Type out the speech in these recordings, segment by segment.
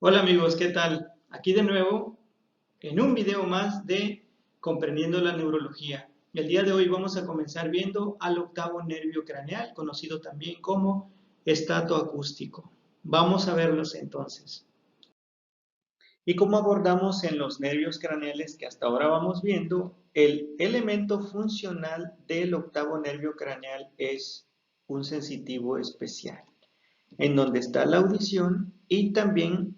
Hola amigos, ¿qué tal? Aquí de nuevo en un video más de Comprendiendo la Neurología. El día de hoy vamos a comenzar viendo al octavo nervio craneal, conocido también como estatoacústico. Vamos a verlos entonces. Y como abordamos en los nervios craneales que hasta ahora vamos viendo, el elemento funcional del octavo nervio craneal es un sensitivo especial, en donde está la audición y también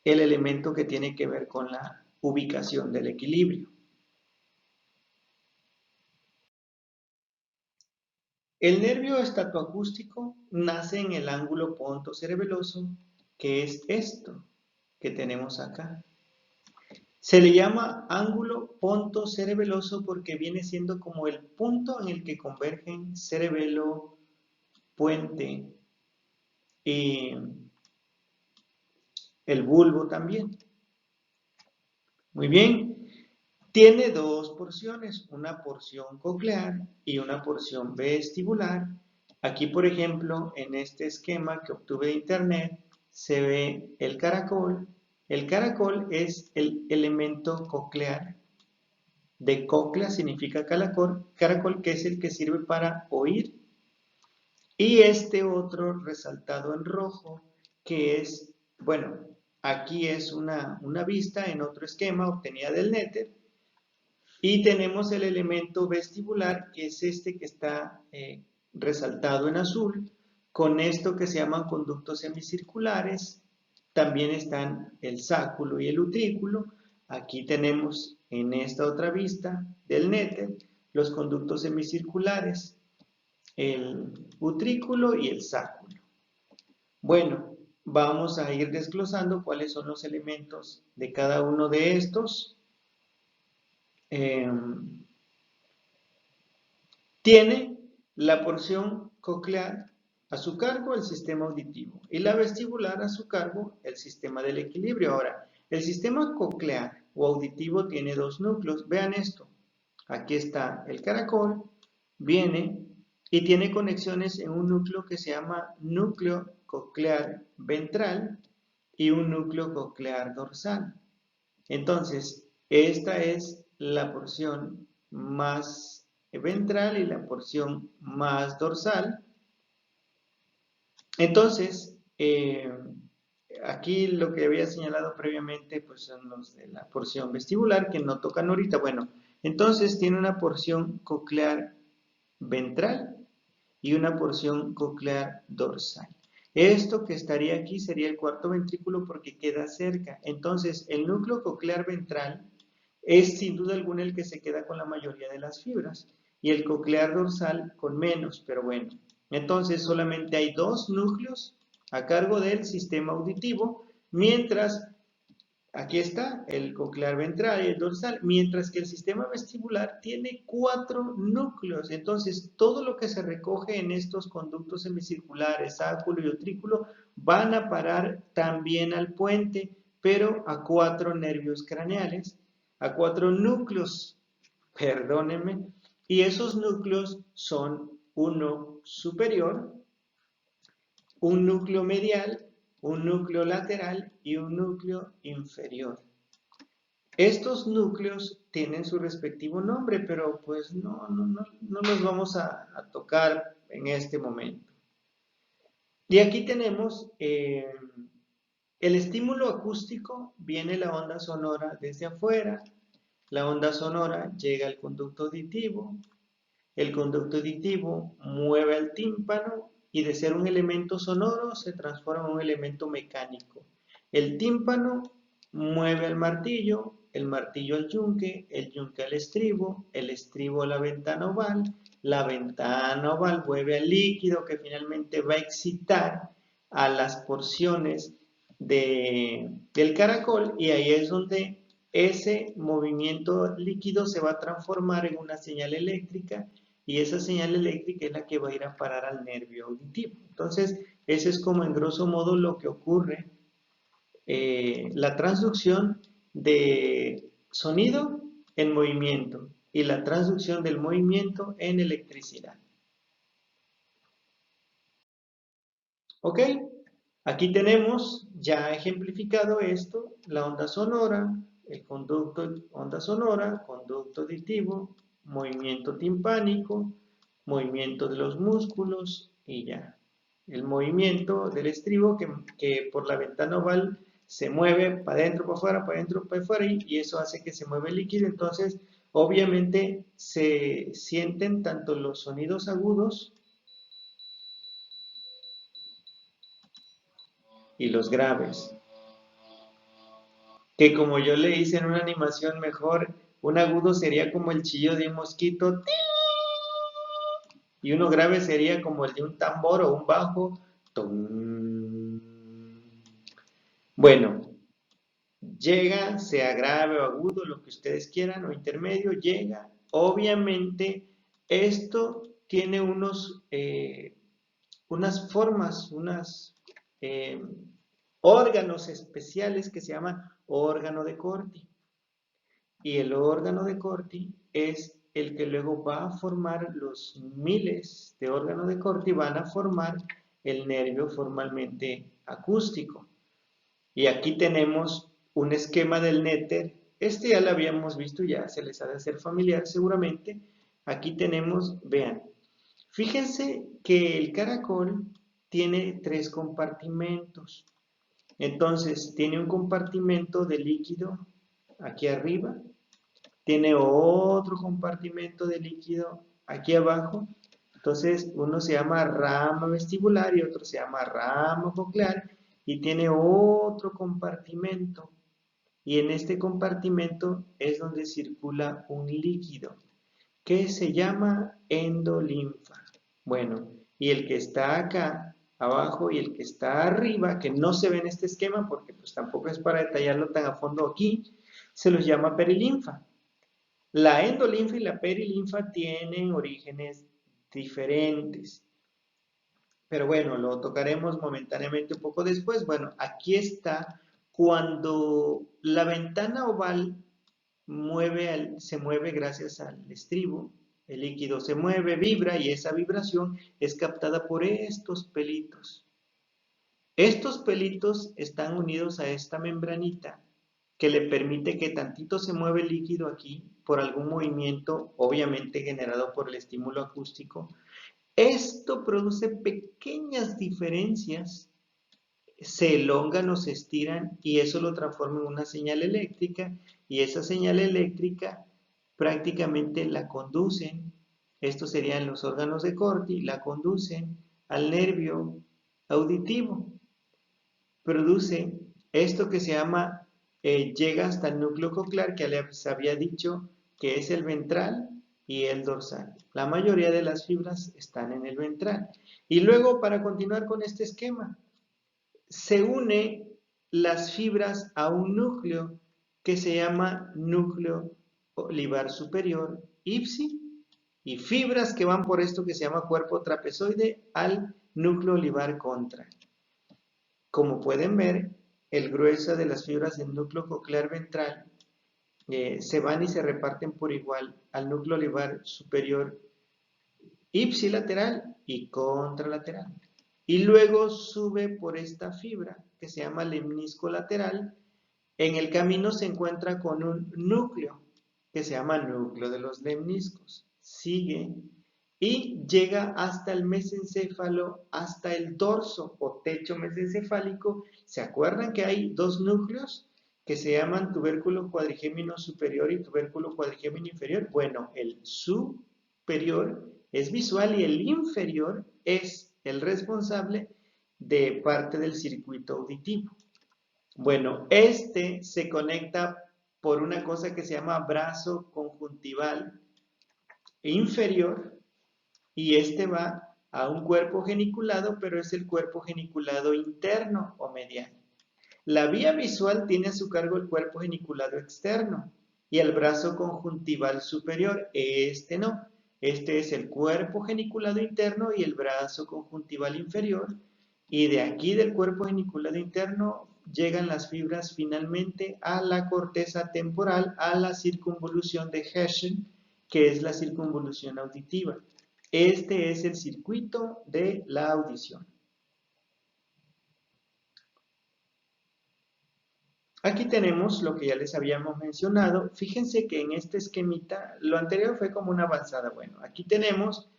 el elemento que tiene que ver con la ubicación del equilibrio. El nervio estatoacústico nace en el ángulo pontocerebeloso, que es esto que tenemos acá. Se le llama ángulo pontocerebeloso porque viene siendo como el punto en el que convergen cerebelo, puente y el bulbo también. Muy bien, tiene dos porciones, una porción coclear y una porción vestibular. Aquí, por ejemplo, en este esquema que obtuve de internet, se ve el caracol. El caracol es el elemento coclear. De cóclea significa caracol, que es el que sirve para oír. Y este otro resaltado en rojo, que es, bueno, aquí es una vista en otro esquema obtenida del Néter. Y tenemos el elemento vestibular, que es este que está resaltado en azul, con esto que se llaman conductos semicirculares. También están el sáculo y el utrículo. Aquí tenemos en esta otra vista del Néter los conductos semicirculares, el utrículo y el sáculo. Bueno, vamos a ir desglosando cuáles son los elementos de cada uno de estos. Tiene la porción coclear a su cargo el sistema auditivo y la vestibular a su cargo el sistema del equilibrio. Ahora, el sistema coclear o auditivo tiene dos núcleos. Vean esto. Aquí está el caracol, viene y tiene conexiones en un núcleo que se llama núcleo coclear ventral y un núcleo coclear dorsal. Entonces, esta es la porción más ventral y la porción más dorsal. Entonces, aquí lo que había señalado previamente, pues son los de la porción vestibular, que no tocan ahorita. Bueno, entonces tiene una porción coclear ventral y una porción coclear dorsal. Esto que estaría aquí sería el cuarto ventrículo porque queda cerca. Entonces, el núcleo coclear ventral es sin duda alguna el que se queda con la mayoría de las fibras y el coclear dorsal con menos, pero bueno. Entonces, solamente hay dos núcleos a cargo del sistema auditivo, mientras aquí está el coclear ventral y el dorsal, mientras que el sistema vestibular tiene cuatro núcleos. Entonces, todo lo que se recoge en estos conductos semicirculares, sáculo y utrículo, van a parar también al puente, pero a cuatro nervios craneales, a cuatro núcleos, perdónenme, y esos núcleos son uno superior, un núcleo medial, un núcleo lateral y un núcleo inferior. Estos núcleos tienen su respectivo nombre, pero pues no los vamos a tocar en este momento. Y aquí tenemos el estímulo acústico, viene la onda sonora desde afuera, la onda sonora llega al conducto auditivo, el conducto auditivo mueve al tímpano y de ser un elemento sonoro se transforma en un elemento mecánico. El tímpano mueve al martillo, el martillo al yunque, el yunque al estribo, el estribo a la ventana oval mueve al líquido que finalmente va a excitar a las porciones del caracol y ahí es donde ese movimiento líquido se va a transformar en una señal eléctrica y esa señal eléctrica es la que va a ir a parar al nervio auditivo. Entonces, ese es como en grosso modo lo que ocurre, la transducción de sonido en movimiento y la transducción del movimiento en electricidad. ¿Ok? Aquí tenemos ya ejemplificado esto, la onda sonora, el conducto onda sonora, conducto auditivo, movimiento timpánico, movimiento de los músculos y ya. El movimiento del estribo que por la ventana oval se mueve para adentro, para afuera, para adentro, para afuera y eso hace que se mueva el líquido. Entonces, obviamente se sienten tanto los sonidos agudos y los graves. Que como yo le hice en una animación mejor, un agudo sería como el chillo de un mosquito y uno grave sería como el de un tambor o un bajo. Bueno, llega, sea grave o agudo, lo que ustedes quieran, o intermedio, llega. Obviamente, esto tiene unas formas, eh, órganos especiales que se llaman órgano de Corti. Y el órgano de Corti es el que luego va a formar los miles de órganos de Corti, van a formar el nervio formalmente acústico. Y aquí tenemos un esquema del néter. Este ya lo habíamos visto, ya se les ha de hacer familiar seguramente. Aquí tenemos, vean, fíjense que el caracol tiene 3 compartimentos. Entonces, tiene un compartimento de líquido aquí arriba, tiene otro compartimento de líquido aquí abajo. Entonces, uno se llama rama vestibular y otro se llama rama coclear y tiene otro compartimento. Y en este compartimento es donde circula un líquido que se llama endolinfa. Bueno, y el que está acá abajo y el que está arriba, que no se ve en este esquema porque pues tampoco es para detallarlo tan a fondo aquí, se los llama perilinfa. La endolinfa y la perilinfa tienen orígenes diferentes. Pero bueno, lo tocaremos momentáneamente un poco después. Bueno, aquí está cuando la ventana oval se mueve gracias al estribo, el líquido se mueve, vibra y esa vibración es captada por estos pelitos. Estos pelitos están unidos a esta membranita que le permite que tantito se mueva el líquido aquí por algún movimiento, obviamente generado por el estímulo acústico. Esto produce pequeñas diferencias, se elongan o se estiran y eso lo transforma en una señal eléctrica y esa señal eléctrica prácticamente la conducen, estos serían los órganos de Corti, la conducen al nervio auditivo. Produce esto que se llama, llega hasta el núcleo coclear que les había dicho que es el ventral y el dorsal. La mayoría de las fibras están en el ventral. Y luego, para continuar con este esquema, se une las fibras a un núcleo que se llama núcleo olivar superior, IPSI, y fibras que van por esto que se llama cuerpo trapezoide al núcleo olivar contra. Como pueden ver, el grueso de las fibras del núcleo coclear ventral se van y se reparten por igual al núcleo olivar superior ipsilateral y contralateral. Y luego sube por esta fibra que se llama lemnisco lateral. En el camino se encuentra con un núcleo que se llama núcleo de los lemniscos. Sigue y llega hasta el mesencéfalo, hasta el dorso o techo mesencefálico. ¿Se acuerdan que hay 2 núcleos que se llaman tubérculo cuadrigémino superior y tubérculo cuadrigémino inferior? Bueno, el superior es visual y el inferior es el responsable de parte del circuito auditivo. Bueno, este se conecta por una cosa que se llama brazo conjuntival inferior y este va a un cuerpo geniculado, pero es el cuerpo geniculado interno o medial. La vía visual tiene a su cargo el cuerpo geniculado externo y el brazo conjuntival superior. Este no. Este es el cuerpo geniculado interno y el brazo conjuntival inferior. Y de aquí del cuerpo geniculado interno llegan las fibras finalmente a la corteza temporal, a la circunvolución de Herschel, que es la circunvolución auditiva. Este es el circuito de la audición. Aquí tenemos lo que ya les habíamos mencionado. Fíjense que en este esquemita, lo anterior fue como una avanzada. Bueno, aquí tenemos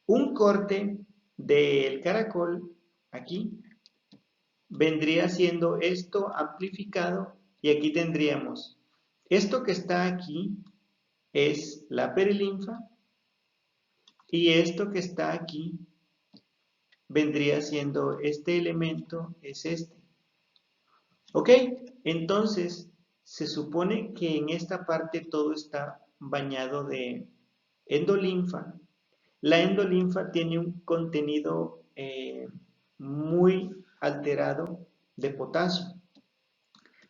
un corte del caracol, aquí, vendría siendo esto amplificado y aquí tendríamos esto que está aquí es la perilinfa y esto que está aquí vendría siendo este elemento es este. ¿Ok? Entonces, se supone que en esta parte todo está bañado de endolinfa. La endolinfa tiene un contenido muy alterado de potasio.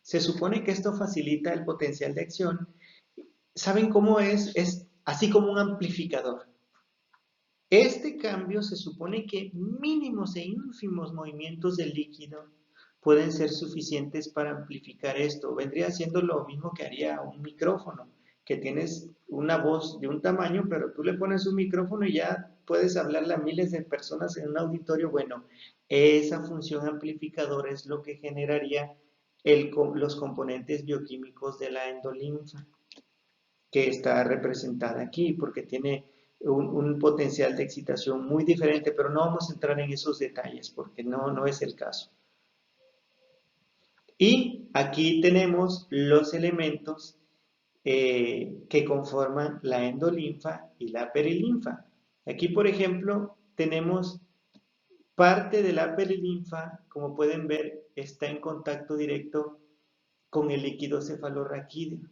Se supone que esto facilita el potencial de acción. ¿Saben cómo es? Es así como un amplificador. Este cambio se supone que mínimos e ínfimos movimientos del líquido pueden ser suficientes para amplificar esto. Vendría siendo lo mismo que haría un micrófono, que tienes una voz de un tamaño, pero tú le pones un micrófono y ya puedes hablarle a miles de personas en un auditorio. Bueno, esa función amplificadora es lo que generaría los componentes bioquímicos de la endolinfa, que está representada aquí, porque tiene un potencial de excitación muy diferente, pero no vamos a entrar en esos detalles, porque no es el caso. Y aquí tenemos los elementos que conforman la endolinfa y la perilinfa. Aquí, por ejemplo, tenemos parte de la perilinfa, como pueden ver, está en contacto directo con el líquido cefalorraquídeo.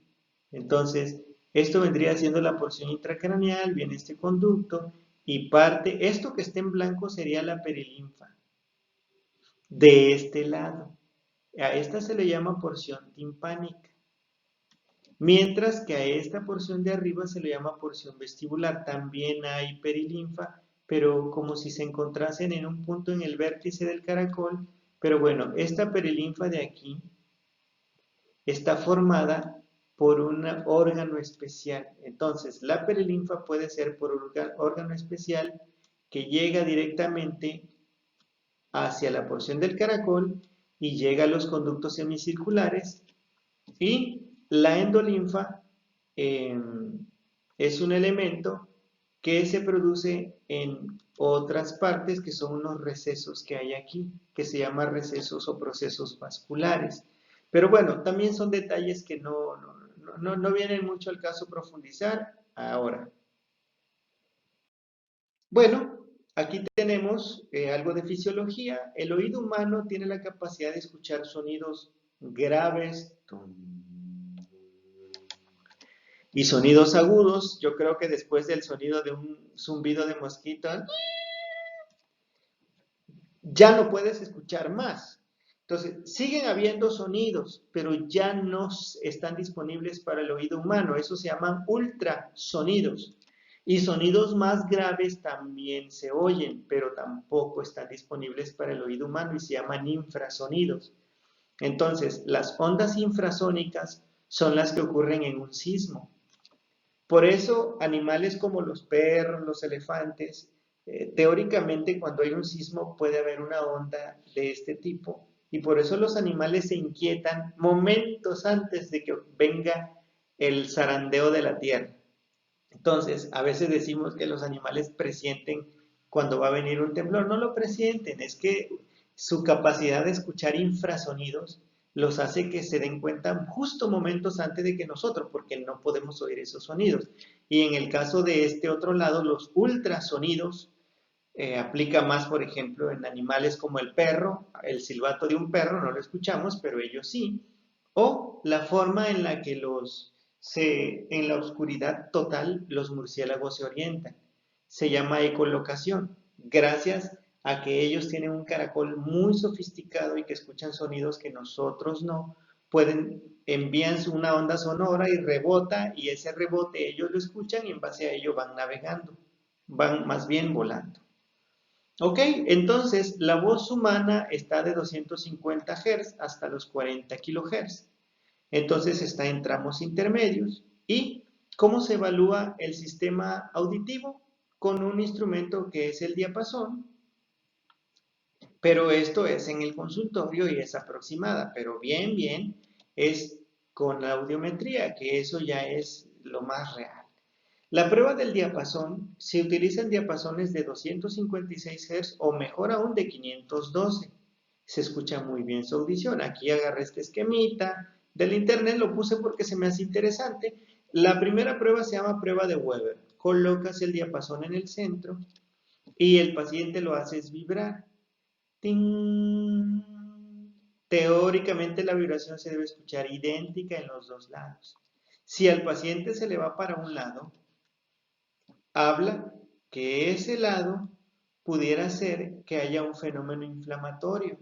Entonces, esto vendría siendo la porción intracraneal, viene este conducto y parte, esto que está en blanco sería la perilinfa. De este lado, a esta se le llama porción timpánica, mientras que a esta porción de arriba se le llama porción vestibular. También hay perilinfa, pero como si se encontrasen en un punto en el vértice del caracol. Pero bueno, esta perilinfa de aquí está formada por un órgano especial. Entonces, la perilinfa puede ser por un órgano especial que llega directamente hacia la porción del caracol y llega a los conductos semicirculares, y la endolinfa es un elemento que se produce en otras partes, que son unos recesos que hay aquí, que se llaman recesos o procesos vasculares. Pero bueno, también son detalles que no vienen mucho al caso profundizar ahora. Bueno, aquí tenemos algo de fisiología. El oído humano tiene la capacidad de escuchar sonidos graves y sonidos agudos. Yo creo que después del sonido de un zumbido de mosquito, ya no puedes escuchar más. Entonces, siguen habiendo sonidos, pero ya no están disponibles para el oído humano. Eso se llaman ultrasonidos. Y sonidos más graves también se oyen, pero tampoco están disponibles para el oído humano y se llaman infrasonidos. Entonces, las ondas infrasónicas son las que ocurren en un sismo. Por eso, animales como los perros, los elefantes, teóricamente cuando hay un sismo puede haber una onda de este tipo y por eso los animales se inquietan momentos antes de que venga el zarandeo de la tierra. Entonces, a veces decimos que los animales presienten cuando va a venir un temblor. No lo presienten, es que su capacidad de escuchar infrasonidos los hace que se den cuenta justo momentos antes de que nosotros, porque no podemos oír esos sonidos. Y en el caso de este otro lado, los ultrasonidos aplica más, por ejemplo, en animales como el perro. El silbato de un perro no lo escuchamos, pero ellos sí. O la forma en la que en la oscuridad total los murciélagos se orientan. Se llama ecolocación, gracias a que ellos tienen un caracol muy sofisticado y que escuchan sonidos que nosotros no, envían una onda sonora y rebota, y ese rebote ellos lo escuchan y en base a ello van navegando, van más bien volando. Ok, entonces la voz humana está de 250 Hz hasta los 40 kHz. Entonces está en tramos intermedios. ¿Y cómo se evalúa el sistema auditivo? Con un instrumento que es el diapasón, pero esto es en el consultorio y es aproximada, pero bien, es con la audiometría, que eso ya es lo más real. La prueba del diapasón, se utilizan diapasones de 256 Hz o mejor aún de 512. Se escucha muy bien su audición. Aquí agarré este esquemita del internet, lo puse porque se me hace interesante. La primera prueba se llama prueba de Weber. Colocas el diapasón en el centro y el paciente lo haces vibrar. ¡Ting! Teóricamente la vibración se debe escuchar idéntica en los dos lados. Si al paciente se le va para un lado, habla que ese lado pudiera ser que haya un fenómeno inflamatorio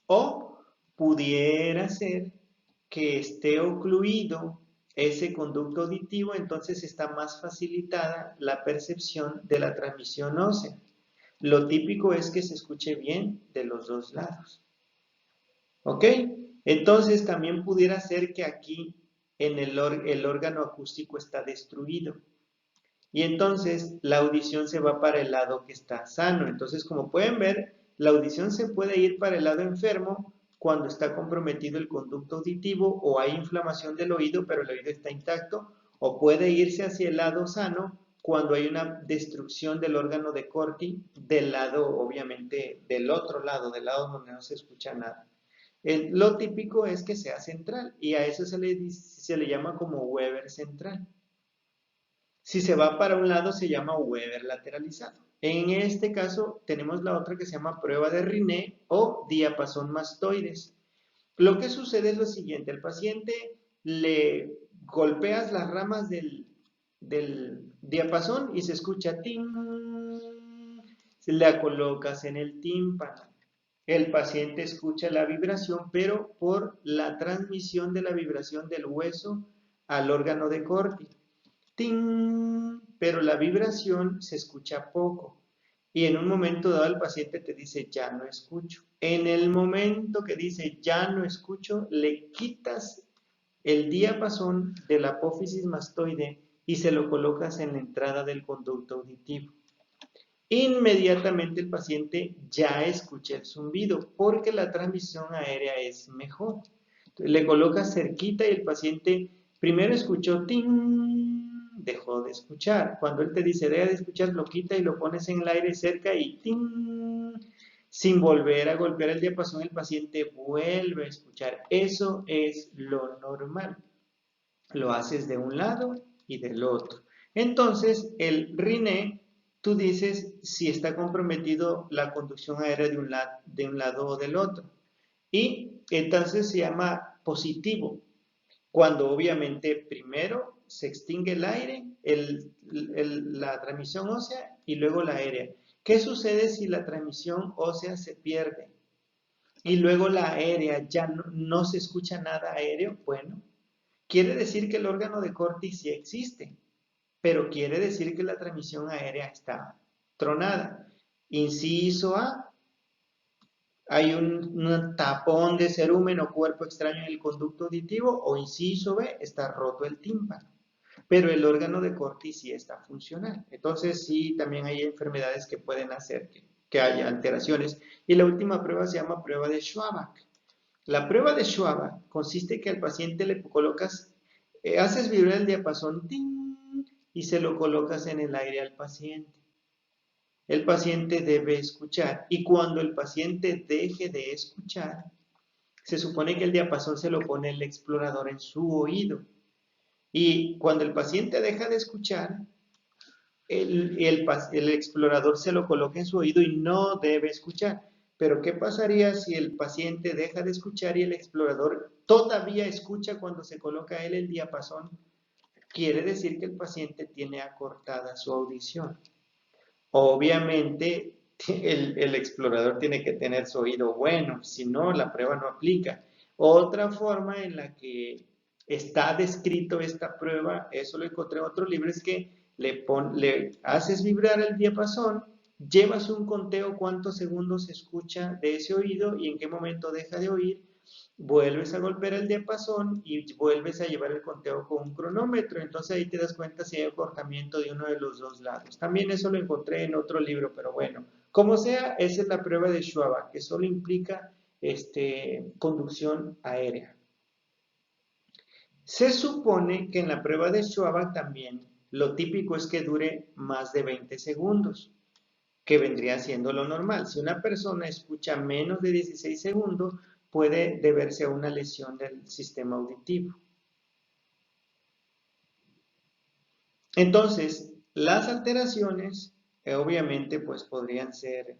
o pudiera ser que esté ocluido ese conducto auditivo, entonces está más facilitada la percepción de la transmisión ósea. Lo típico es que se escuche bien de los dos lados. ¿Ok? Entonces también pudiera ser que aquí en el órgano acústico está destruido. Y entonces la audición se va para el lado que está sano. Entonces, como pueden ver, la audición se puede ir para el lado enfermo cuando está comprometido el conducto auditivo o hay inflamación del oído, pero el oído está intacto, o puede irse hacia el lado sano cuando hay una destrucción del órgano de Corti del lado, obviamente, del otro lado, del lado donde no se escucha nada. Lo típico es que sea central y a eso se le llama como Weber central. Si se va para un lado se llama Weber lateralizado. En este caso tenemos la otra que se llama prueba de Riné o diapasón mastoides. Lo que sucede es lo siguiente, al paciente le golpeas las ramas del diapasón y se escucha ting, la colocas en el tímpano. El paciente escucha la vibración, pero por la transmisión de la vibración del hueso al órgano de Corti. ¡Ting! Pero la vibración se escucha poco. Y en un momento dado el paciente te dice, ya no escucho. En el momento que dice, ya no escucho, le quitas el diapasón de la apófisis mastoide y se lo colocas en la entrada del conducto auditivo. Inmediatamente el paciente ya escucha el zumbido porque la transmisión aérea es mejor. Entonces, le colocas cerquita y el paciente primero escuchó ting, dejó de escuchar. Cuando él te dice deja de escuchar, lo quita y lo pones en el aire cerca y ting, sin volver a golpear el diapasón, el paciente vuelve a escuchar. Eso es lo normal. Lo haces de un lado y del otro. Entonces, el RINE, tú dices si está comprometido la conducción aérea de un lado o del otro. Y entonces se llama positivo, cuando obviamente primero se extingue el aire, la transmisión ósea y luego la aérea. ¿Qué sucede si la transmisión ósea se pierde? Y luego la aérea, ya no se escucha nada aéreo. Bueno, quiere decir que el órgano de Corti sí existe, pero quiere decir que la transmisión aérea está tronada. Inciso A, hay un tapón de cerumen o cuerpo extraño en el conducto auditivo, o inciso B, está roto el tímpano. Pero el órgano de Corti sí está funcional. Entonces sí, también hay enfermedades que pueden hacer que haya alteraciones. Y la última prueba se llama prueba de Schwabach. La prueba de Schwabach consiste en que al paciente le colocas, haces vibrar el diapasón ¡ting! Y se lo colocas en el aire al paciente. El paciente debe escuchar y cuando el paciente deje de escuchar, se supone que el diapasón se lo pone el explorador en su oído. Y cuando el paciente deja de escuchar, el explorador se lo coloca en su oído y no debe escuchar. Pero ¿qué pasaría si el paciente deja de escuchar y el explorador todavía escucha cuando se coloca él el diapasón? Quiere decir que el paciente tiene acortada su audición. Obviamente, el explorador tiene que tener su oído bueno, si no, la prueba no aplica. Otra forma en la que está descrito esta prueba, eso lo encontré en otro libro, es que le haces vibrar el diapasón, llevas un conteo cuántos segundos se escucha de ese oído y en qué momento deja de oír, vuelves a golpear el diapasón y vuelves a llevar el conteo con un cronómetro. Entonces ahí te das cuenta si hay acortamiento de uno de los dos lados. También eso lo encontré en otro libro, pero bueno, como sea, esa es la prueba de Schwabach, que solo implica conducción aérea. Se supone que en la prueba de Schwab también lo típico es que dure más de 20 segundos, que vendría siendo lo normal. Si una persona escucha menos de 16 segundos, puede deberse a una lesión del sistema auditivo. Entonces, las alteraciones, obviamente, pues podrían ser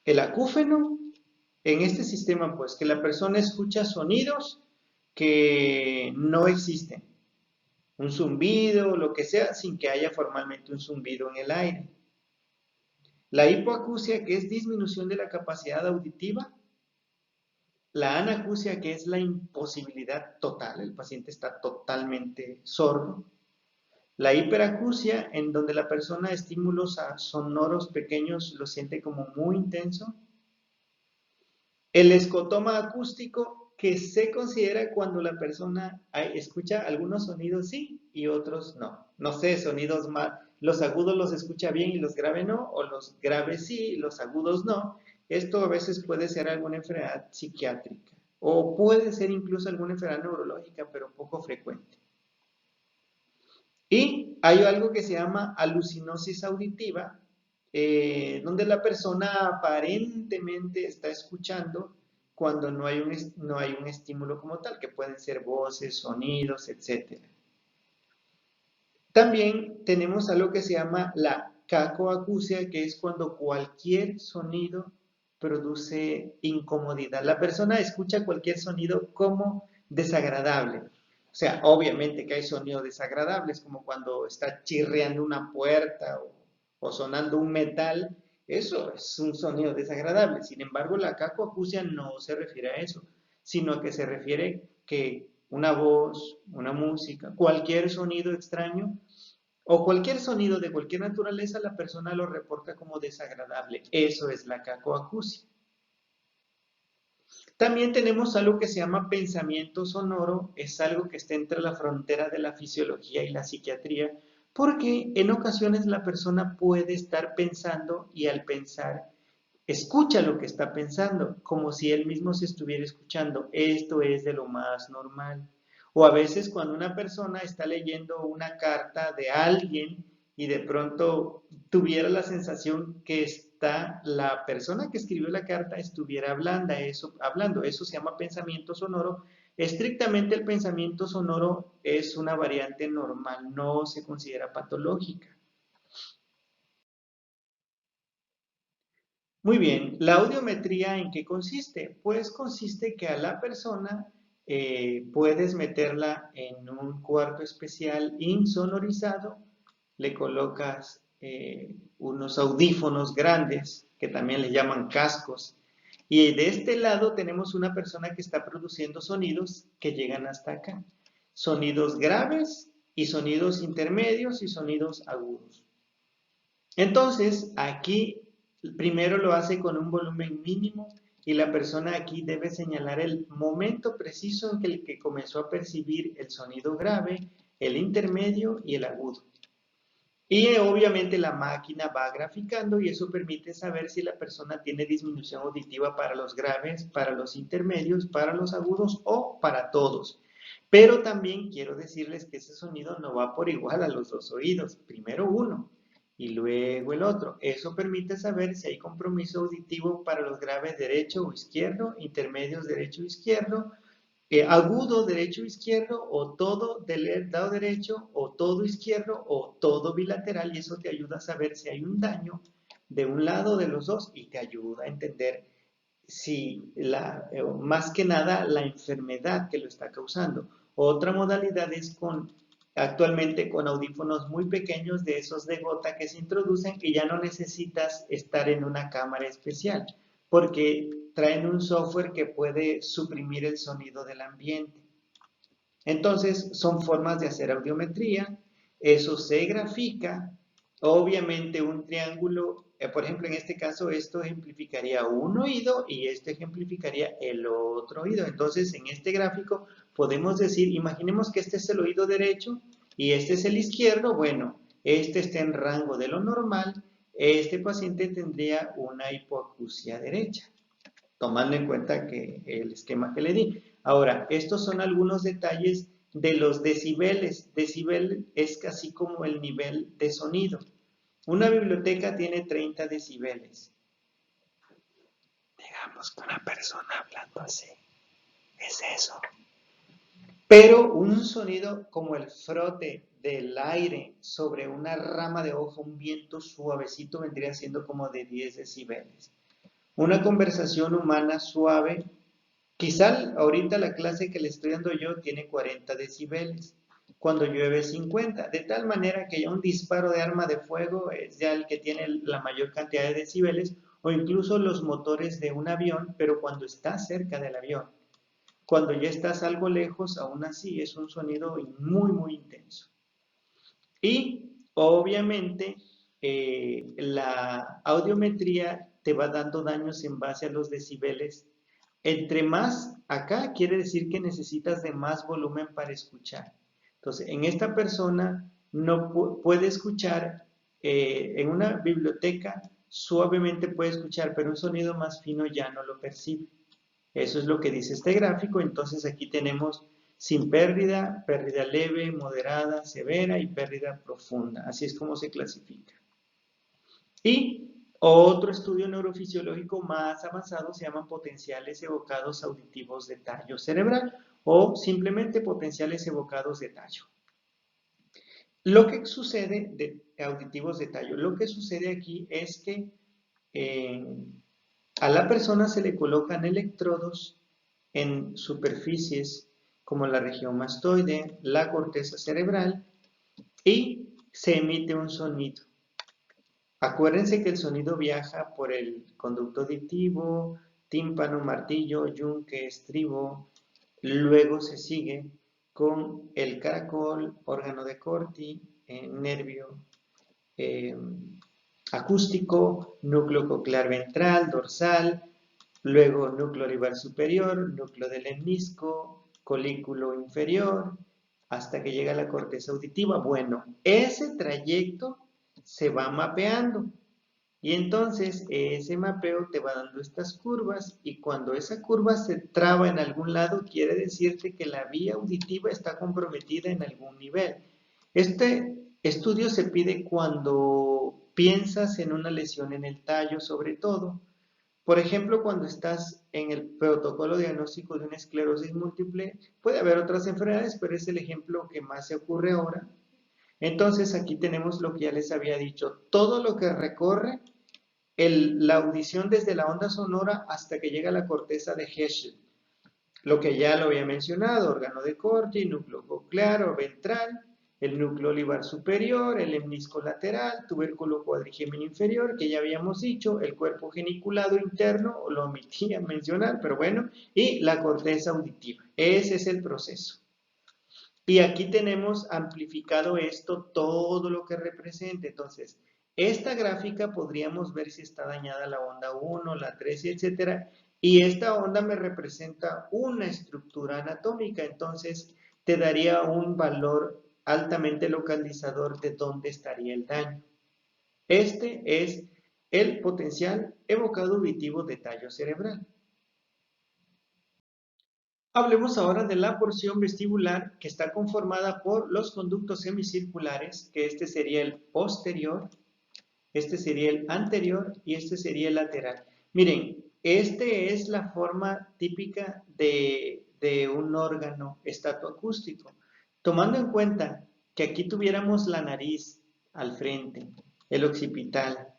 el acúfeno. En este sistema, pues, que la persona escucha sonidos que no existen. Un zumbido, lo que sea, sin que haya formalmente un zumbido en el aire. La hipoacusia, que es disminución de la capacidad auditiva. La anacusia, que es la imposibilidad total, el paciente está totalmente sordo. La hiperacusia, en donde la persona estímulos sonoros pequeños lo siente como muy intenso. El escotoma acústico, que se considera cuando la persona escucha algunos sonidos sí y otros no. No sé, sonidos más, los agudos los escucha bien y los graves no, o los graves sí y los agudos no. Esto a veces puede ser alguna enfermedad psiquiátrica o puede ser incluso alguna enfermedad neurológica, pero poco frecuente. Y hay algo que se llama alucinosis auditiva, donde la persona aparentemente está escuchando cuando no hay un estímulo como tal, que pueden ser voces, sonidos, etc. También tenemos algo que se llama la cacoacusia, que es cuando cualquier sonido produce incomodidad. La persona escucha cualquier sonido como desagradable. O sea, obviamente que hay sonidos desagradables, como cuando está chirriando una puerta o sonando un metal. Eso es un sonido desagradable. Sin embargo, la cacoacusia no se refiere a eso, sino a que se refiere que una voz, una música, cualquier sonido extraño o cualquier sonido de cualquier naturaleza, la persona lo reporta como desagradable. Eso es la cacoacusia. También tenemos algo que se llama pensamiento sonoro, es algo que está entre la frontera de la fisiología y la psiquiatría, porque en ocasiones la persona puede estar pensando y al pensar escucha lo que está pensando, como si él mismo se estuviera escuchando. Esto es de lo más normal. O a veces cuando una persona está leyendo una carta de alguien y de pronto tuviera la sensación que la persona que escribió la carta estuviera hablando. Eso se llama pensamiento sonoro. Estrictamente el pensamiento sonoro es una variante normal, no se considera patológica. Muy bien, ¿la audiometría en qué consiste? Pues consiste que a la persona puedes meterla en un cuarto especial insonorizado, le colocas unos audífonos grandes, que también le llaman cascos, y de este lado tenemos una persona que está produciendo sonidos que llegan hasta acá. Sonidos graves y sonidos intermedios y sonidos agudos. Entonces, aquí primero lo hace con un volumen mínimo y la persona aquí debe señalar el momento preciso en el que comenzó a percibir el sonido grave, el intermedio y el agudo. Y obviamente la máquina va graficando y eso permite saber si la persona tiene disminución auditiva para los graves, para los intermedios, para los agudos o para todos. Pero también quiero decirles que ese sonido no va por igual a los dos oídos. Primero uno y luego el otro. Eso permite saber si hay compromiso auditivo para los graves derecho o izquierdo, intermedios derecho o izquierdo, agudo derecho o izquierdo, o todo del lado derecho, o todo izquierdo, o todo bilateral, y eso te ayuda a saber si hay un daño de un lado de los dos y te ayuda a entender si más que nada la enfermedad que lo está causando. Otra modalidad es actualmente con audífonos muy pequeños de esos de gota que se introducen y ya no necesitas estar en una cámara especial porque traen un software que puede suprimir el sonido del ambiente. Entonces, son formas de hacer audiometría, eso se grafica, obviamente un triángulo, por ejemplo, en este caso esto ejemplificaría un oído y esto ejemplificaría el otro oído. Entonces, en este gráfico podemos decir, imaginemos que este es el oído derecho y este es el izquierdo, bueno, este está en rango de lo normal, este paciente tendría una hipoacusia derecha. tomando en cuenta que el esquema que le di. Ahora, estos son algunos detalles de los decibeles. Decibel es casi como el nivel de sonido. Una biblioteca tiene 30 decibeles. Digamos que una persona hablando así, es eso. Pero un sonido como el frote del aire sobre una rama de hoja, un viento suavecito, vendría siendo como de 10 decibeles. Una conversación humana suave, quizá ahorita la clase que le estoy dando yo tiene 40 decibeles, cuando llueve 50, de tal manera que ya un disparo de arma de fuego es ya el que tiene la mayor cantidad de decibeles, o incluso los motores de un avión, pero cuando está cerca del avión. Cuando ya estás algo lejos, aún así es un sonido muy, muy intenso. Y obviamente la audiometría te va dando daños en base a los decibeles. Entre más acá quiere decir que necesitas de más volumen para escuchar. Entonces, en esta persona no puede escuchar, en una biblioteca suavemente puede escuchar, pero un sonido más fino ya no lo percibe. Eso es lo que dice este gráfico. Entonces aquí tenemos sin pérdida, pérdida leve, moderada, severa y pérdida profunda. Así es como se clasifica. Y otro estudio neurofisiológico más avanzado se llaman potenciales evocados auditivos de tallo cerebral o simplemente potenciales evocados de tallo. Lo que sucede de auditivos de tallo, lo que sucede aquí es que a la persona se le colocan electrodos en superficies como la región mastoide, la corteza cerebral y se emite un sonido. Acuérdense que el sonido viaja por el conducto auditivo, tímpano, martillo, yunque, estribo, luego se sigue con el caracol, órgano de Corti, nervio acústico, núcleo coclear ventral, dorsal, luego núcleo olivar superior, núcleo del lemnisco, colículo inferior, hasta que llega a la corteza auditiva. Bueno, ese trayecto se va mapeando y entonces ese mapeo te va dando estas curvas y cuando esa curva se traba en algún lado quiere decirte que la vía auditiva está comprometida en algún nivel. Este estudio se pide cuando piensas en una lesión en el tallo sobre todo. Por ejemplo, cuando estás en el protocolo diagnóstico de una esclerosis múltiple, puede haber otras enfermedades, pero es el ejemplo que más se ocurre ahora. Entonces aquí tenemos lo que ya les había dicho, todo lo que recorre la audición desde la onda sonora hasta que llega a la corteza de Heschel. Lo que ya lo había mencionado, órgano de Corti, núcleo coclear o ventral, el núcleo olivar superior, el lemnisco lateral, tubérculo cuadrigémino inferior, que ya habíamos dicho, el cuerpo geniculado interno, lo omití a mencionar, pero bueno, y la corteza auditiva. Ese es el proceso. Y aquí tenemos amplificado esto, todo lo que representa. Entonces, esta gráfica podríamos ver si está dañada la onda 1, la 3, etcétera. Y esta onda me representa una estructura anatómica. Entonces, te daría un valor altamente localizador de dónde estaría el daño. Este es el potencial evocado auditivo de tallo cerebral. Hablemos ahora de la porción vestibular que está conformada por los conductos semicirculares, que este sería el posterior, este sería el anterior y este sería el lateral. Miren, este es la forma típica de un órgano estatoacústico. Tomando en cuenta que aquí tuviéramos la nariz al frente, el occipital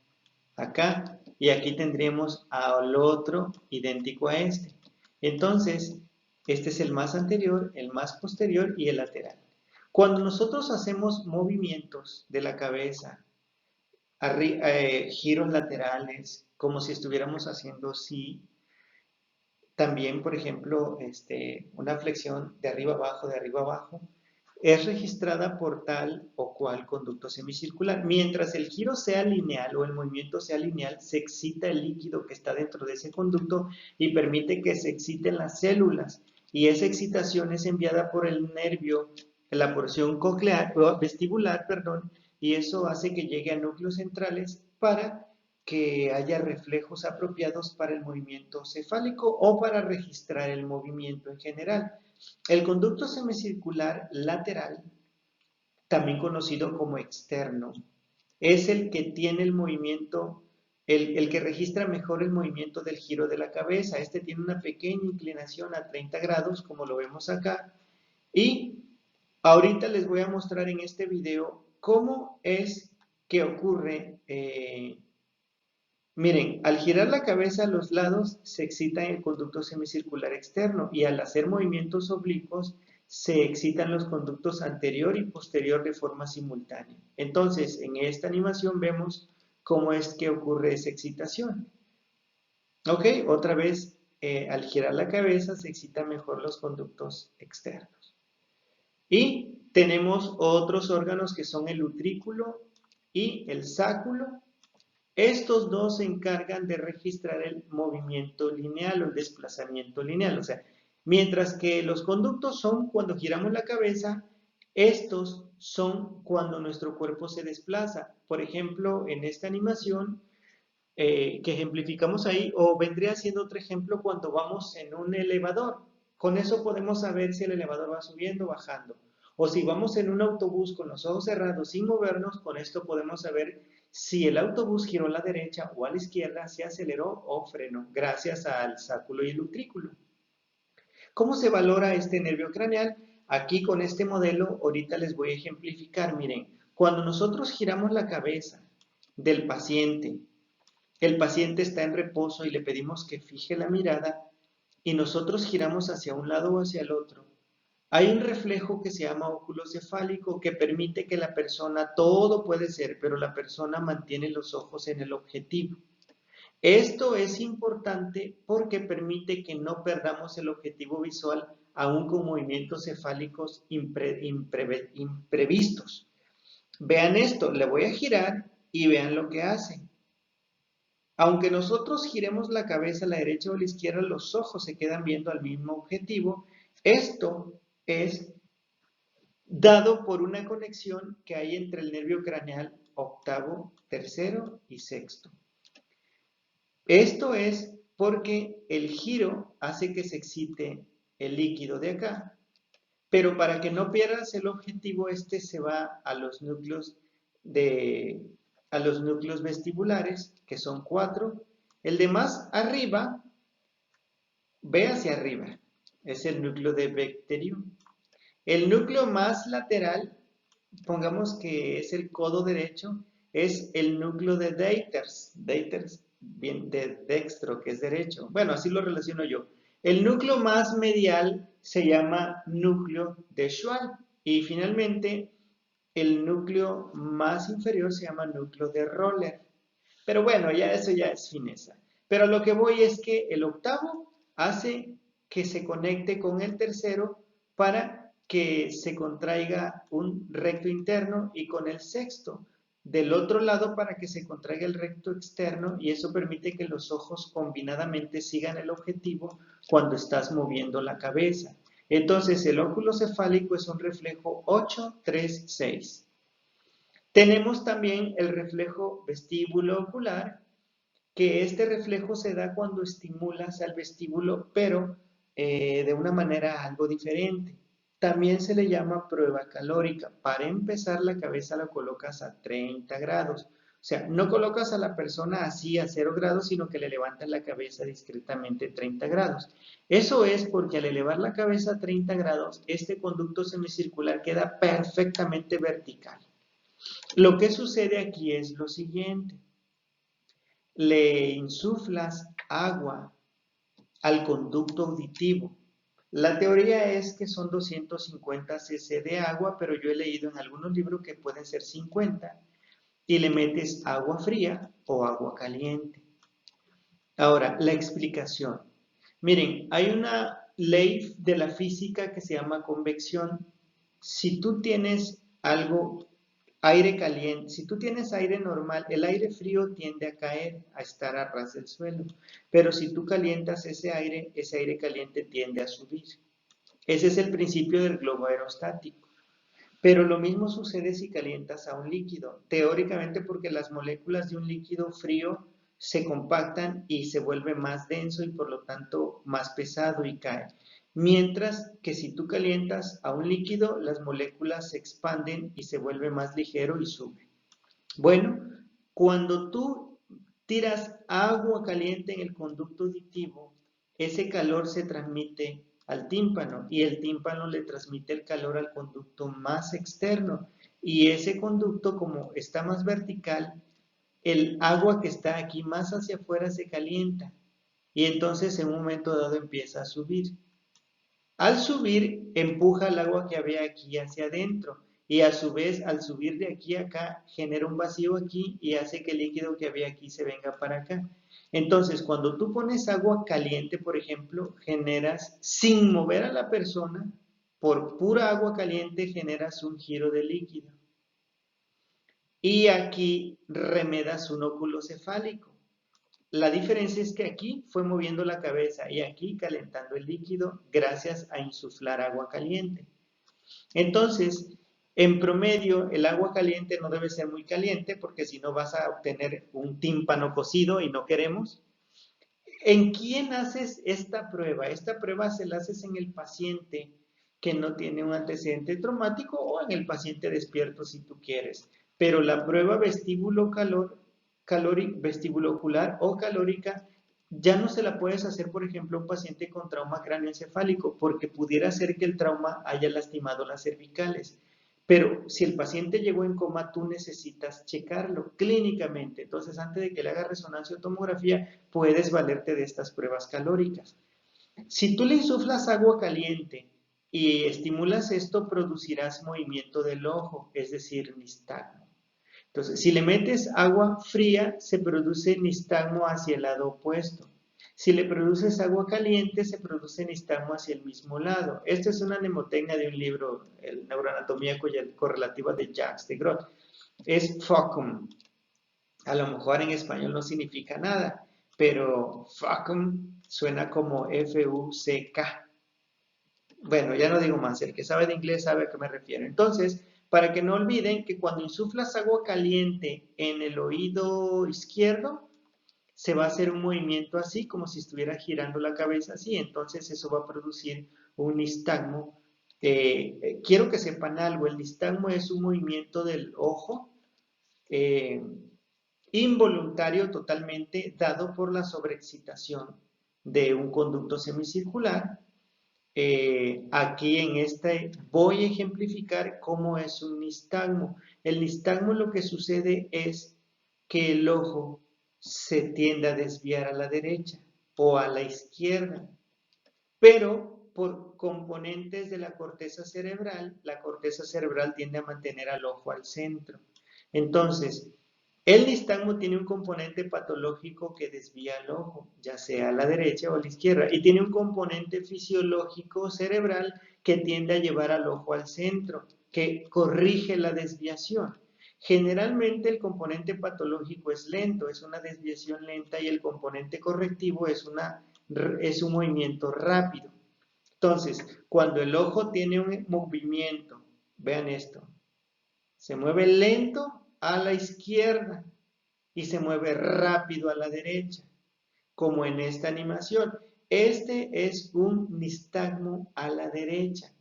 acá y aquí tendríamos al otro idéntico a este. Entonces, este es el más anterior, el más posterior y el lateral. Cuando nosotros hacemos movimientos de la cabeza, giros laterales, como si estuviéramos haciendo sí, también, por ejemplo, una flexión de arriba abajo, es registrada por tal o cual conducto semicircular. Mientras el giro sea lineal o el movimiento sea lineal, se excita el líquido que está dentro de ese conducto y permite que se exciten las células. Y esa excitación es enviada por el nervio, la porción coclear, vestibular, perdón, y eso hace que llegue a núcleos centrales para que haya reflejos apropiados para el movimiento cefálico o para registrar el movimiento en general. El conducto semicircular lateral, también conocido como externo, es el que tiene el movimiento, el que registra mejor el movimiento del giro de la cabeza. Este tiene una pequeña inclinación a 30 grados, como lo vemos acá. Y ahorita les voy a mostrar en este video cómo es que ocurre. Miren, al girar la cabeza a los lados se excita el conducto semicircular externo y al hacer movimientos oblicuos se excitan los conductos anterior y posterior de forma simultánea. Entonces, en esta animación vemos cómo es que ocurre esa excitación. Ok, otra vez, al girar la cabeza se excitan mejor los conductos externos. Y tenemos otros órganos que son el utrículo y el sáculo. Estos dos se encargan de registrar el movimiento lineal o el desplazamiento lineal. O sea, mientras que los conductos son cuando giramos la cabeza, estos son cuando nuestro cuerpo se desplaza. Por ejemplo, en esta animación que ejemplificamos ahí, o vendría siendo otro ejemplo cuando vamos en un elevador. Con eso podemos saber si el elevador va subiendo o bajando. O si vamos en un autobús con los ojos cerrados sin movernos, con esto podemos saber si el autobús giró a la derecha o a la izquierda, se aceleró o frenó, gracias al sáculo y el utrículo. ¿Cómo se valora este nervio craneal? Aquí con este modelo, ahorita les voy a ejemplificar. Miren, cuando nosotros giramos la cabeza del paciente, el paciente está en reposo y le pedimos que fije la mirada y nosotros giramos hacia un lado o hacia el otro. Hay un reflejo que se llama óculo cefálico que permite que la persona, todo puede ser, pero la persona mantiene los ojos en el objetivo. Esto es importante porque permite que no perdamos el objetivo visual aún con movimientos cefálicos imprevistos. Vean esto, le voy a girar y vean lo que hace. Aunque nosotros giremos la cabeza a la derecha o a la izquierda, los ojos se quedan viendo al mismo objetivo. Esto es dado por una conexión que hay entre el nervio craneal octavo, tercero y sexto. Esto es porque el giro hace que se excite el líquido de acá, pero para que no pierdas el objetivo, este se va a los núcleos vestibulares, que son 4. El de más arriba, ve hacia arriba, es el núcleo de Bechterew. El núcleo más lateral, pongamos que es el codo derecho, es el núcleo de Deiters. Deiters, bien, de dextro, que es derecho. Bueno, así lo relaciono yo. El núcleo más medial se llama núcleo de Schwall. Y finalmente, el núcleo más inferior se llama núcleo de Roller. Pero bueno, ya eso ya es fineza. Pero lo que voy es que el octavo hace que se conecte con el tercero para que se contraiga un recto interno y con el sexto del otro lado para que se contraiga el recto externo y eso permite que los ojos combinadamente sigan el objetivo cuando estás moviendo la cabeza. Entonces el óculo cefálico es un reflejo 8-3-6. Tenemos también el reflejo vestíbulo ocular, que este reflejo se da cuando estimulas al vestíbulo, pero de una manera algo diferente. También se le llama prueba calórica. Para empezar, la cabeza la colocas a 30 grados. O sea, no colocas a la persona así a 0 grados, sino que le levantas la cabeza discretamente 30 grados. Eso es porque al elevar la cabeza a 30 grados, este conducto semicircular queda perfectamente vertical. Lo que sucede aquí es lo siguiente. Le insuflas agua al conducto auditivo. La teoría es que son 250 cc de agua, pero yo he leído en algunos libros que pueden ser 50. Y le metes agua fría o agua caliente. Ahora, la explicación. Miren, hay una ley de la física que se llama convección. Si tú tienes aire caliente, si tú tienes aire normal, el aire frío tiende a caer, a estar a ras del suelo. Pero si tú calientas ese aire caliente tiende a subir. Ese es el principio del globo aerostático. Pero lo mismo sucede si calientas a un líquido. Teóricamente porque las moléculas de un líquido frío se compactan y se vuelve más denso y por lo tanto más pesado y cae. Mientras que si tú calientas a un líquido, las moléculas se expanden y se vuelve más ligero y sube. Bueno, cuando tú tiras agua caliente en el conducto auditivo, ese calor se transmite al tímpano y el tímpano le transmite el calor al conducto más externo y ese conducto, como está más vertical, el agua que está aquí más hacia afuera se calienta y entonces en un momento dado empieza a subir. Al subir, empuja el agua que había aquí hacia adentro y a su vez, al subir de aquí a acá, genera un vacío aquí y hace que el líquido que había aquí se venga para acá. Entonces, cuando tú pones agua caliente, por ejemplo, generas, sin mover a la persona, por pura agua caliente, generas un giro de líquido. Y aquí remedas un óculo cefálico. La diferencia es que aquí fue moviendo la cabeza y aquí calentando el líquido gracias a insuflar agua caliente. Entonces, en promedio, el agua caliente no debe ser muy caliente porque si no vas a obtener un tímpano cocido y no queremos. ¿En quién haces esta prueba? Esta prueba se la haces en el paciente que no tiene un antecedente traumático o en el paciente despierto si tú quieres. Pero la prueba vestibulocular o calórica ya no se la puedes hacer, por ejemplo, a un paciente con trauma cráneoencefálico porque pudiera ser que el trauma haya lastimado las cervicales. Pero si el paciente llegó en coma, tú necesitas checarlo clínicamente. Entonces, antes de que le hagas resonancia o tomografía, puedes valerte de estas pruebas calóricas. Si tú le insuflas agua caliente y estimulas esto, producirás movimiento del ojo, es decir, nistagmo. Entonces, si le metes agua fría, se produce nistagmo hacia el lado opuesto. Si le produces agua caliente, se produce nistagmo hacia el mismo lado. Esta es una mnemotecnia de un libro, el Neuroanatomía Correlativa de Jacques de Groot. Es FOCUM. A lo mejor en español no significa nada, pero FOCUM suena como F-U-C-K. Bueno, ya no digo más, el que sabe de inglés sabe a qué me refiero. Entonces, para que no olviden que cuando insuflas agua caliente en el oído izquierdo, se va a hacer un movimiento así, como si estuviera girando la cabeza así, entonces eso va a producir un nistagmo. Quiero que sepan algo, el nistagmo es un movimiento del ojo involuntario totalmente dado por la sobreexcitación de un conducto semicircular. Aquí en este voy a ejemplificar cómo es un nistagmo. El nistagmo lo que sucede es que el ojo se tiende a desviar a la derecha o a la izquierda, pero por componentes de la corteza cerebral tiende a mantener al ojo al centro. Entonces, el nistagmo tiene un componente patológico que desvía el ojo, ya sea a la derecha o a la izquierda, y tiene un componente fisiológico cerebral que tiende a llevar al ojo al centro, que corrige la desviación. Generalmente el componente patológico es lento, es una desviación lenta y el componente correctivo es un movimiento rápido. Entonces, cuando el ojo tiene un movimiento, vean esto, se mueve lento a la izquierda y se mueve rápido a la derecha, como en esta animación. Este es un nistagmo a la derecha.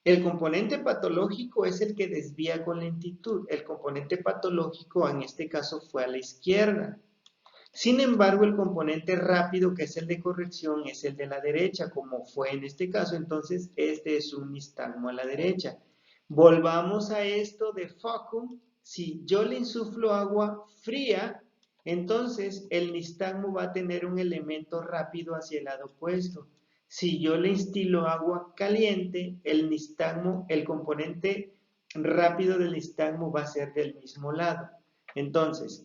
El componente patológico es el que desvía con lentitud. El componente patológico en este caso fue a la izquierda. Sin embargo, el componente rápido, que es el de corrección, es el de la derecha, como fue en este caso. Entonces, este es un nistagmo a la derecha. Volvamos a esto de FOCUM. Si yo le insuflo agua fría, entonces el nistagmo va a tener un elemento rápido hacia el lado opuesto. Si yo le instilo agua caliente, el nistagmo, el componente rápido del nistagmo va a ser del mismo lado. Entonces,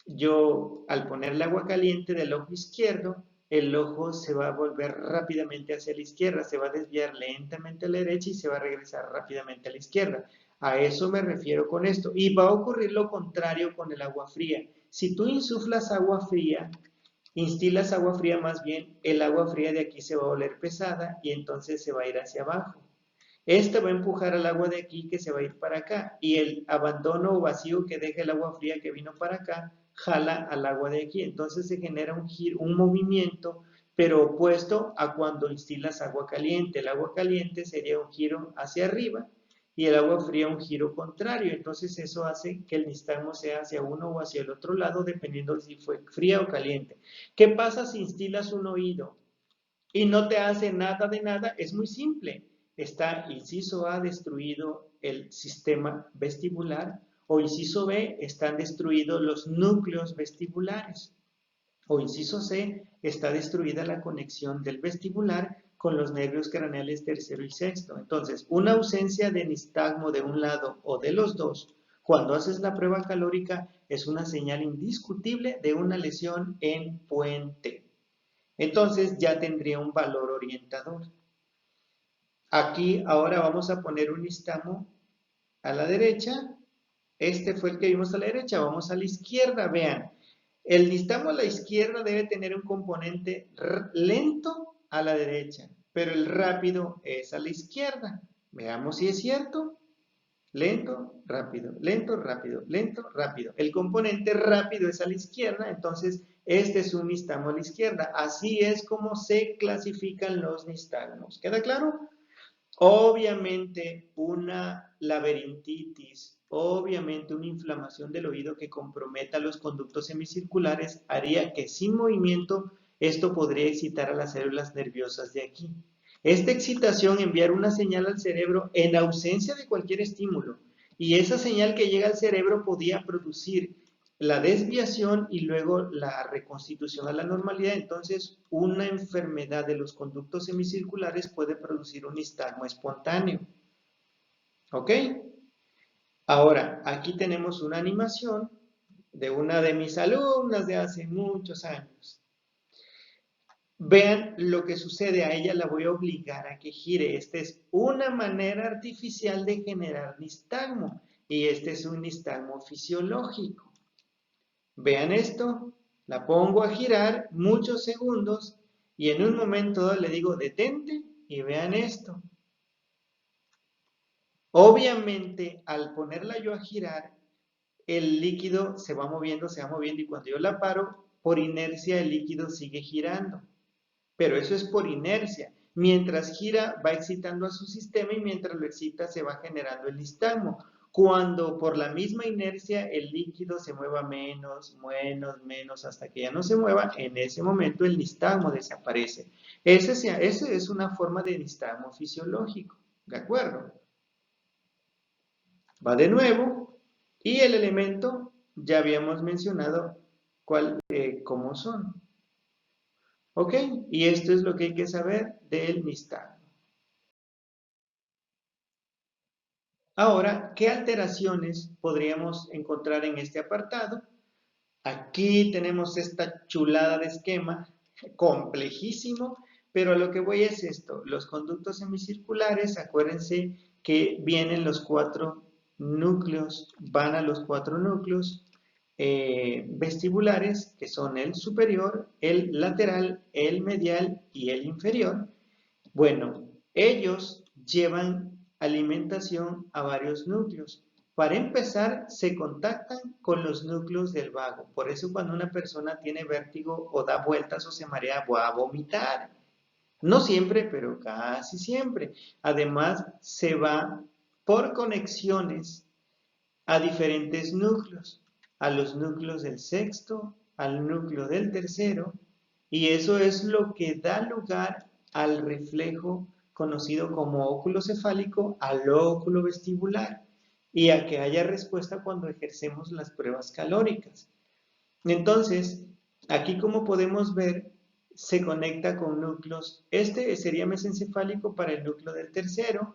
yo al ponerle agua caliente del ojo izquierdo, el ojo se va a volver rápidamente hacia la izquierda, se va a desviar lentamente a la derecha y se va a regresar rápidamente a la izquierda. A eso me refiero con esto. Y va a ocurrir lo contrario con el agua fría. Si tú insuflas agua fría, instilas agua fría más bien, el agua fría de aquí se va a volver pesada y entonces se va a ir hacia abajo. Esta va a empujar al agua de aquí que se va a ir para acá y el abandono o vacío que deja el agua fría que vino para acá jala al agua de aquí. Entonces se genera un giro, un movimiento, pero opuesto a cuando instilas agua caliente. El agua caliente sería un giro hacia arriba y el agua fría un giro contrario. Entonces eso hace que el nistagmo sea hacia uno o hacia el otro lado, dependiendo de si fue fría o caliente. ¿Qué pasa si instilas un oído y no te hace nada de nada? Es muy simple. Está inciso A, destruido el sistema vestibular, o inciso B, están destruidos los núcleos vestibulares, o inciso C, está destruida la conexión del vestibular con los nervios craneales tercero y sexto. Entonces, una ausencia de nistagmo de un lado o de los dos, cuando haces la prueba calórica, es una señal indiscutible de una lesión en puente. Entonces ya tendría un valor orientador. Aquí ahora vamos a poner un nistagmo a la derecha. Este fue el que vimos a la derecha. Vamos a la izquierda. Vean, el nistagmo a la izquierda debe tener un componente lento a la derecha, pero el rápido es a la izquierda. Veamos si es cierto. Lento, rápido, lento, rápido, lento, rápido. El componente rápido es a la izquierda, entonces este es un nistagmo a la izquierda. Así es como se clasifican los nistagmos. ¿Queda claro? Obviamente una laberintitis, obviamente una inflamación del oído que comprometa los conductos semicirculares haría que sin movimiento esto podría excitar a las células nerviosas de aquí. Esta excitación enviará una señal al cerebro en ausencia de cualquier estímulo y esa señal que llega al cerebro podía producir la desviación y luego la reconstitución a la normalidad. Entonces, una enfermedad de los conductos semicirculares puede producir un nistagmo espontáneo. ¿Ok? Ahora, aquí tenemos una animación de una de mis alumnas de hace muchos años. Vean lo que sucede, a ella la voy a obligar a que gire. Esta es una manera artificial de generar nistagmo y este es un nistagmo fisiológico. Vean esto, la pongo a girar muchos segundos y en un momento le digo detente y vean esto. Obviamente, al ponerla yo a girar, el líquido se va moviendo y cuando yo la paro, por inercia el líquido sigue girando. Pero eso es por inercia. Mientras gira, va excitando a su sistema y mientras lo excita se va generando el nistagmo. Cuando por la misma inercia el líquido se mueva menos, menos, hasta que ya no se mueva, en ese momento el nistagmo desaparece. Esa es una forma de nistagmo fisiológico. ¿De acuerdo? Va de nuevo y el elemento ya habíamos mencionado cómo son. ¿Ok? Y esto es lo que hay que saber del nistagmo. Ahora, ¿qué alteraciones podríamos encontrar en este apartado? Aquí tenemos esta chulada de esquema, complejísimo, pero a lo que voy es esto. Los conductos semicirculares, acuérdense que vienen los 4 núcleos, van a los 4 núcleos vestibulares, que son el superior, el lateral, el medial y el inferior. Bueno, ellos llevan alimentación a varios núcleos. Para empezar, se contactan con los núcleos del vago. Por eso cuando una persona tiene vértigo o da vueltas o se marea, va a vomitar. No siempre, pero casi siempre. Además, se va por conexiones a diferentes núcleos, a los núcleos del sexto, al núcleo del tercero, y eso es lo que da lugar al reflejo conocido como óculo cefálico al óculo vestibular y a que haya respuesta cuando ejercemos las pruebas calóricas. Entonces, aquí como podemos ver, se conecta con núcleos. Este sería mesencefálico para el núcleo del tercero.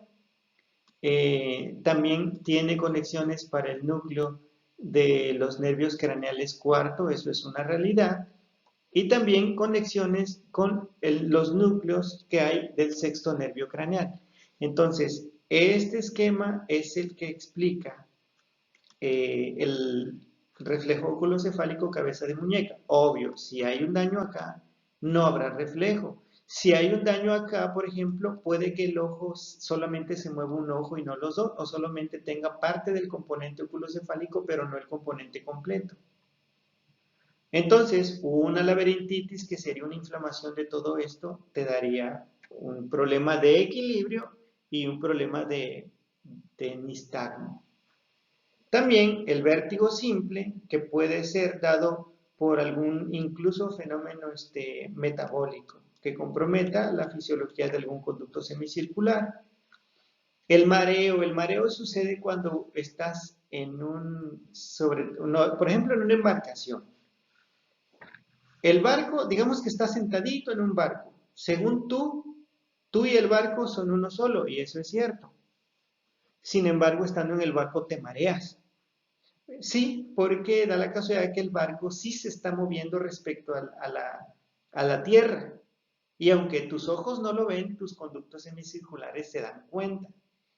También tiene conexiones para el núcleo de los nervios craneales cuarto, eso es una realidad. Y también conexiones con los núcleos que hay del sexto nervio craneal. Entonces, este esquema es el que explica el reflejo oculocefálico cabeza de muñeca. Obvio, si hay un daño acá, no habrá reflejo. Si hay un daño acá, por ejemplo, puede que el ojo solamente se mueva un ojo y no los dos, o solamente tenga parte del componente oculocefálico, pero no el componente completo. Entonces, una laberintitis, que sería una inflamación de todo esto, te daría un problema de equilibrio y un problema de nistagmo. También el vértigo simple, que puede ser dado por algún incluso fenómeno metabólico que comprometa la fisiología de algún conducto semicircular. El mareo sucede cuando estás por ejemplo, en una embarcación. El barco, digamos que estás sentadito en un barco. Según tú y el barco son uno solo, y eso es cierto. Sin embargo, estando en el barco te mareas. Sí, porque da la casualidad que el barco sí se está moviendo respecto a la tierra. Y aunque tus ojos no lo ven, tus conductos semicirculares se dan cuenta.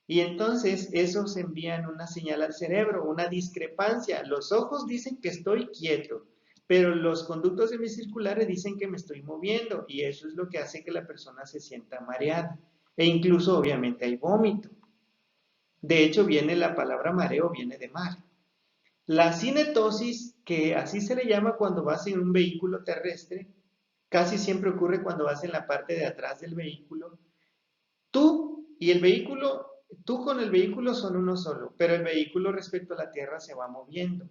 Y entonces esos envían una señal al cerebro, una discrepancia. Los ojos dicen que estoy quieto, pero los conductos semicirculares dicen que me estoy moviendo. Y eso es lo que hace que la persona se sienta mareada. E incluso obviamente hay vómito. De hecho, viene la palabra mareo, viene de mar. La cinetosis, que así se le llama cuando vas en un vehículo terrestre, casi siempre ocurre cuando vas en la parte de atrás del vehículo. Tú con el vehículo son uno solo, pero el vehículo respecto a la tierra se va moviendo.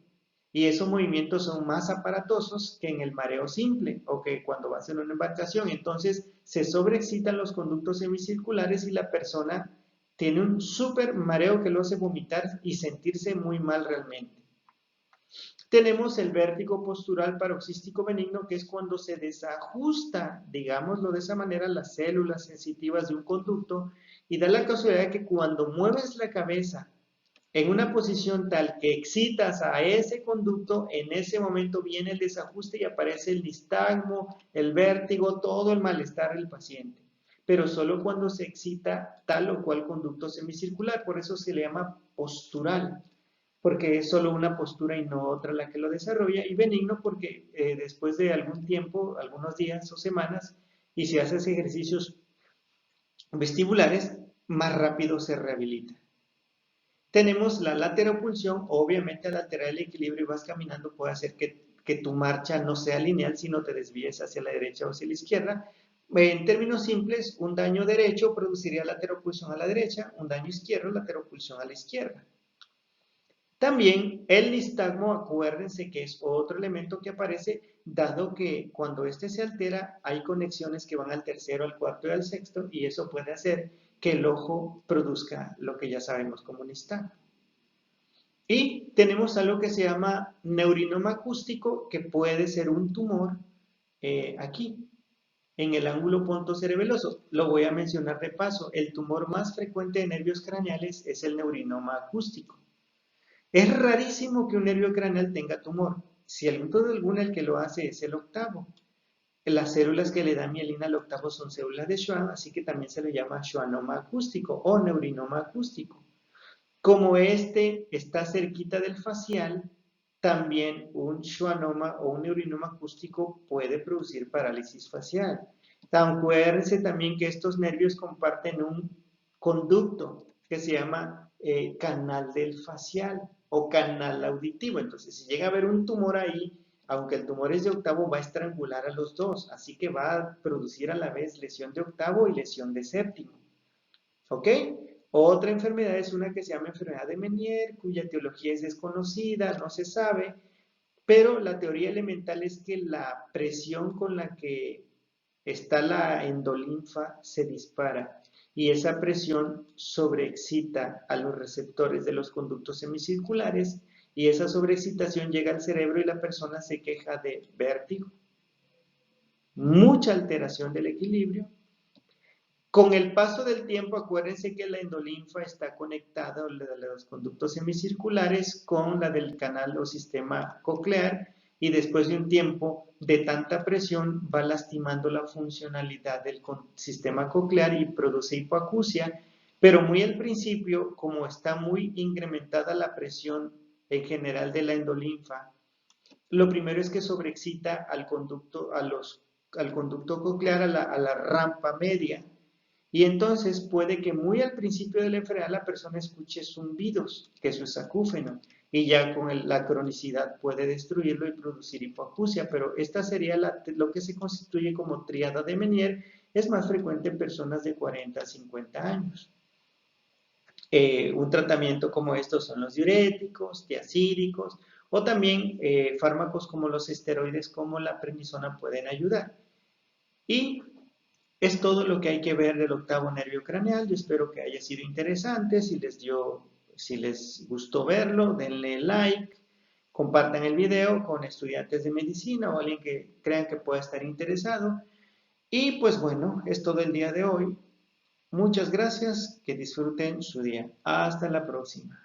Y esos movimientos son más aparatosos que en el mareo simple o que cuando vas en una embarcación. Entonces se sobreexcitan los conductos semicirculares y la persona tiene un súper mareo que lo hace vomitar y sentirse muy mal realmente. Tenemos el vértigo postural paroxístico benigno, que es cuando se desajusta, digámoslo de esa manera, las células sensitivas de un conducto, y da la casualidad que cuando mueves la cabeza en una posición tal que excitas a ese conducto, en ese momento viene el desajuste y aparece el nistagmo, el vértigo, todo el malestar del paciente. Pero solo cuando se excita tal o cual conducto semicircular, por eso se le llama postural, porque es solo una postura y no otra la que lo desarrolla, y benigno porque después de algún tiempo, algunos días o semanas, y si haces ejercicios vestibulares, más rápido se rehabilita. Tenemos la lateropulsión, obviamente al alterar el equilibrio y vas caminando puede hacer que tu marcha no sea lineal, sino te desvíes hacia la derecha o hacia la izquierda. En términos simples, un daño derecho produciría lateropulsión a la derecha, un daño izquierdo, lateropulsión a la izquierda. También el nistagmo, acuérdense que es otro elemento que aparece, dado que cuando este se altera hay conexiones que van al tercero, al cuarto y al sexto, y eso puede hacer que el ojo produzca lo que ya sabemos como nistagmo. Y tenemos algo que se llama neurinoma acústico, que puede ser un tumor aquí, en el ángulo pontocerebeloso. Lo voy a mencionar de paso. El tumor más frecuente de nervios craneales es el neurinoma acústico. Es rarísimo que un nervio craneal tenga tumor. Si alguna el que lo hace es el octavo. Las células que le dan mielina al octavo son células de Schwann, así que también se le llama schwannoma acústico o neurinoma acústico. Como este está cerquita del facial, también un schwannoma o un neurinoma acústico puede producir parálisis facial. Acuérdense también que estos nervios comparten un conducto que se llama canal del facial o canal auditivo. Entonces, si llega a haber un tumor ahí, aunque el tumor es de octavo, va a estrangular a los dos, así que va a producir a la vez lesión de octavo y lesión de séptimo. ¿Ok? Otra enfermedad es una que se llama enfermedad de Meniere, cuya etiología es desconocida, no se sabe, pero la teoría elemental es que la presión con la que está la endolinfa se dispara y esa presión sobreexcita a los receptores de los conductos semicirculares y esa sobreexcitación llega al cerebro y la persona se queja de vértigo, mucha alteración del equilibrio. Con el paso del tiempo, acuérdense que la endolinfa está conectada, la de los conductos semicirculares, con la del canal o sistema coclear, y después de un tiempo de tanta presión va lastimando la funcionalidad del sistema coclear y produce hipoacusia, pero muy al principio, como está muy incrementada la presión en general de la endolinfa, lo primero es que sobreexcita al conducto, al conducto coclear, a la rampa media. Y entonces puede que muy al principio de la enfermedad la persona escuche zumbidos, que eso es acúfeno. y ya con la cronicidad puede destruirlo y producir hipoacusia, pero esta sería lo que se constituye como tríada de Meniere, es más frecuente en personas de 40 a 50 años. Un tratamiento como estos son los diuréticos, tiazídicos, o también fármacos como los esteroides como la prednisona pueden ayudar. Y es todo lo que hay que ver del octavo nervio craneal. Yo espero que haya sido interesante. Si les gustó verlo, denle like, compartan el video con estudiantes de medicina o alguien que crean que pueda estar interesado. Y pues bueno, es todo el día de hoy. Muchas gracias, que disfruten su día. Hasta la próxima.